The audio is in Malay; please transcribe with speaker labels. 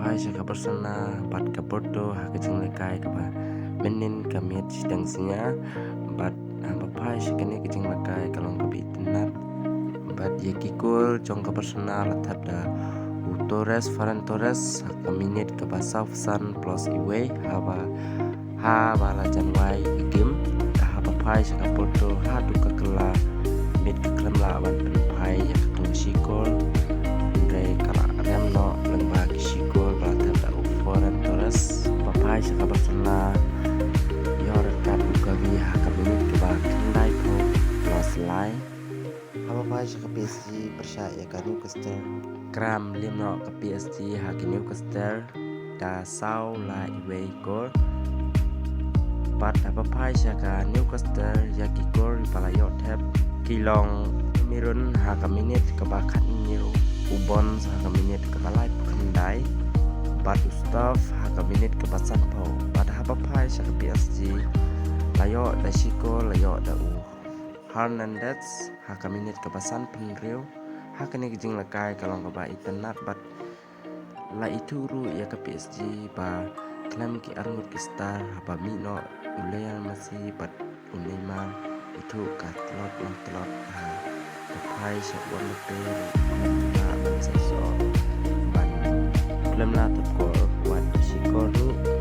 Speaker 1: pai sa kapersona bat kaporto ha kejeng lekai kaba menin kamit sidang sinya bat pai sa kene kejeng lekai kalong kabi tenat bat ye kikul jong kapersona latat da Torres Ferran Torres kaminit kaba South Sun plus iwe ha bala janwai game ha pai sa kaporto ha duka kela mit keklem lawan pai ya ketung sikol ndai kala remno lengba sikol bala da Ferran Torres pai sa kapersona yor kat ukawi ha kaminit kaba kendai ko plus lai apa pai sa ka PSG percaya ka Newcastle Kram limno ke PSG haki Newcastle da sau la iwe gol bat apa pai ka Newcastle yaki gol pala yot heb kilong mirun haka minit ke bakat new ubon haka minit ke balai kendai bat Ustav haka minit ke basan pau bat apa pai ka PSG layo da siko layo da Hernandez haka minit ke basan penriu hakane kijing lakai kalong kaba itenat bat la itu ru ya ke PSG ba klam ki armut ki star haba mino ulean masih bat unema itu katlot lantlot ha kepai syabon lepe na ban seso ban klam la tu ko buat sikoru